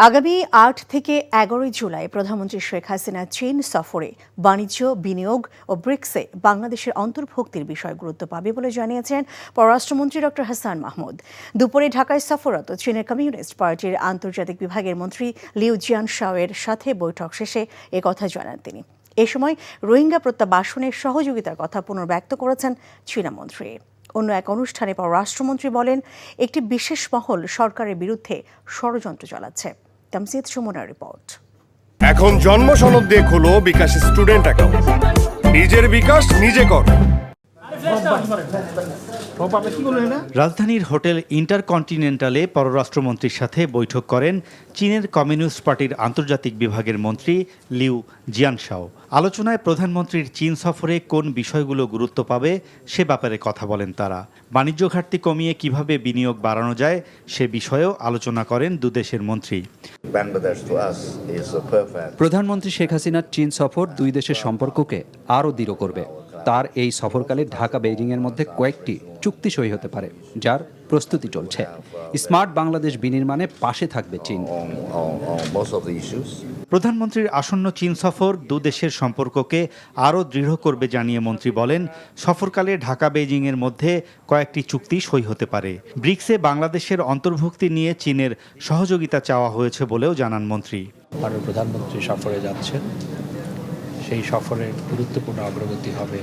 আগামী ৮ থেকে ১১ জুলাই প্রধানমন্ত্রী শেখ হাসিনা চীন সফরে বাণিজ্য, বিনিয়োগ ও ব্রিক্সে বাংলাদেশের অন্তর্ভুক্তির বিষয় গুরুত্ব পাবে বলে জানিয়েছেন পররাষ্ট্রমন্ত্রী ডক্টর হাসান মাহমুদ। দুপুরে ঢাকায় সফররত চীনের কমিউনিস্ট পার্টির আন্তর্জাতিক বিভাগের মন্ত্রী লিউ জিয়ানশাওয়ের সাথে বৈঠক শেষে একথা জানান তিনি। এ সময় রোহিঙ্গা প্রত্যাবাসনের সহযোগিতার কথা পুনর্ব্যক্ত করেছেন চীনা মন্ত্রী। অন্য এক অনুষ্ঠানে পররাষ্ট্রমন্ত্রী বলেন, একটি বিশেষ মহল সরকারের বিরুদ্ধে ষড়যন্ত্র চালাচ্ছে। তামজিদ সুমনের রিপোর্ট। এখন জন্ম সনদ দিয়ে খোলো বিকাশ স্টুডেন্ট অ্যাকাউন্ট। নিজের বিকাশ নিজে কর। রাজধানীর হোটেল ইন্টারকন্টিনেন্টালে পররাষ্ট্রমন্ত্রীর সাথে বৈঠক করেন চীনের কমিউনিস্ট পার্টির আন্তর্জাতিক বিভাগের মন্ত্রী লিউ জিয়ানশাও। আলোচনায় প্রধানমন্ত্রীর চীন সফরে কোন বিষয়গুলো গুরুত্ব পাবে সে ব্যাপারে কথা বলেন তারা। বাণিজ্য ঘাটতি কমিয়ে কিভাবে বিনিয়োগ বাড়ানো যায় সে বিষয়েও আলোচনা করেন দুদেশের মন্ত্রী। প্রধানমন্ত্রী শেখ হাসিনার চীন সফর দুই দেশের সম্পর্ককে আরও দৃঢ় করবে। তার এই সফরকালে ঢাকা বেইজিংয়ের মধ্যে কয়েকটি চুক্তি সই হতে পারে, যার প্রস্তুতি চলছে। স্মার্ট বাংলাদেশ বিনির্মাণে পাশে থাকবে চীন। প্রধানমন্ত্রীর আসন্ন চীন সফর দুদেশের সম্পর্ককে আরও দৃঢ় করবে জানিয়ে মন্ত্রী বলেন, সফরকালে ঢাকা বেইজিংয়ের মধ্যে কয়েকটি চুক্তি সই হতে পারে। ব্রিক্সে বাংলাদেশের অন্তর্ভুক্তি নিয়ে চীনের সহযোগিতা চাওয়া হয়েছে বলেও জানান মন্ত্রী। মাননীয় প্রধানমন্ত্রী সফরে যাচ্ছেন, সেই সফরের গুরুত্বপূর্ণ অগ্রগতি হবে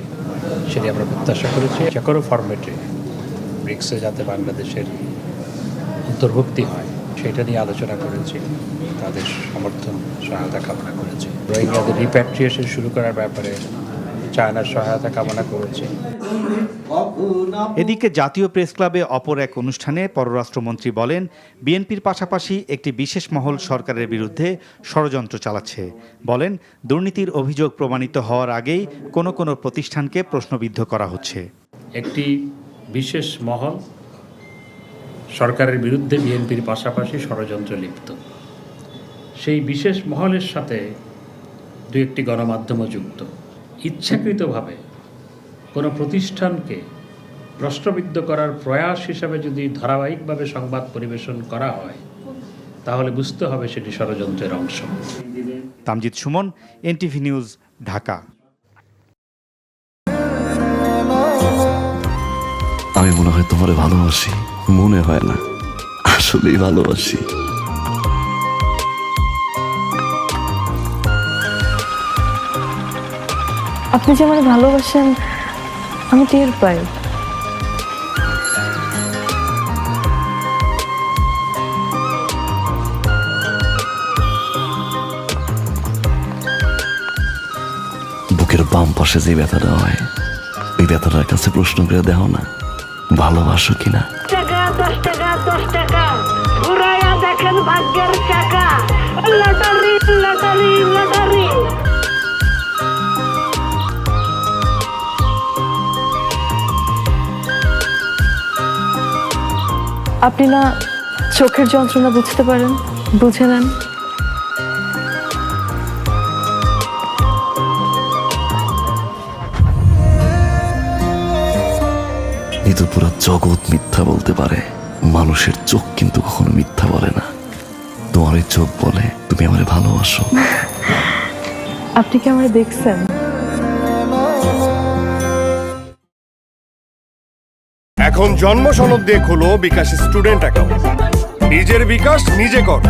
সেটি আমরা প্রত্যাশা করেছি। যে কোনো ফরম্যাটে ব্রিক্সে যাতে বাংলাদেশের অন্তর্ভুক্তি হয় সেটা নিয়ে আলোচনা করেছি, তাদের সমর্থন সহায়তা কামনা করেছি। রোহিঙ্গাদের রিপ্যাট্রিয়েশন শুরু করার ব্যাপারে চায়নার সহায়তা কামনা করেছি। এদিকে জাতীয় প্রেস ক্লাবে অপর এক অনুষ্ঠানে পররাষ্ট্রমন্ত্রী বলেন, বিএনপির পাশাপাশি একটি বিশেষ মহল সরকারের বিরুদ্ধে ষড়যন্ত্র চালাচ্ছে। বলেন, দুর্নীতির অভিযোগ প্রমাণিত হওয়ার আগেই কোনো প্রতিষ্ঠানকে প্রশ্নবিদ্ধ করা হচ্ছে। একটি বিশেষ মহল সরকারের বিরুদ্ধে বিএনপির পাশাপাশি ষড়যন্ত্রে লিপ্ত। সেই বিশেষ মহলের সাথে দু একটি গণমাধ্যমও যুক্ত। ইচ্ছাকৃতভাবে কোনো প্রতিষ্ঠানকে প্রশ্নবিদ্ধ করার প্রয়াস হিসাবে যদি ধারাবাহিকভাবে সংবাদ পরিবেশন করা হয় তাহলে বুঝতে হবে সেটি ষড়যন্ত্রের অংশ। Tamjid Suman, NTV news, Dhaka. আমি মনে হয় তোমার ভালোবাসি, মনে হয় না, আসলেই ভালোবাসি। আপনি যে আমার ভালোবাসেন আমি টের পাই। বুকের বাম পাশে যে ব্যথাটা হয়, ওই ব্যথাটার কাছে প্রশ্ন করে দেখো না, ভালোবাসো কিনা। দেখেন ভাগ্যের চাকা, লটারি লটারি লটারি। আপনি না চোখের যন্ত্রণা বুঝতে পারেন, বুঝে নেন। কিন্তু পুরো জগৎ মিথ্যা বলতে পারে, মানুষের চোখ কিন্তু কখনো মিথ্যা বলে না। তোমার ওই চোখ বলে তুমি আমারে ভালোবাসো। আপনি কি আমারে দেখছেন? এখন জন্ম সনদ দিয়ে খোলো বিকাশ স্টুডেন্ট অ্যাকাউন্ট। নিজের বিকাশ নিজে কর।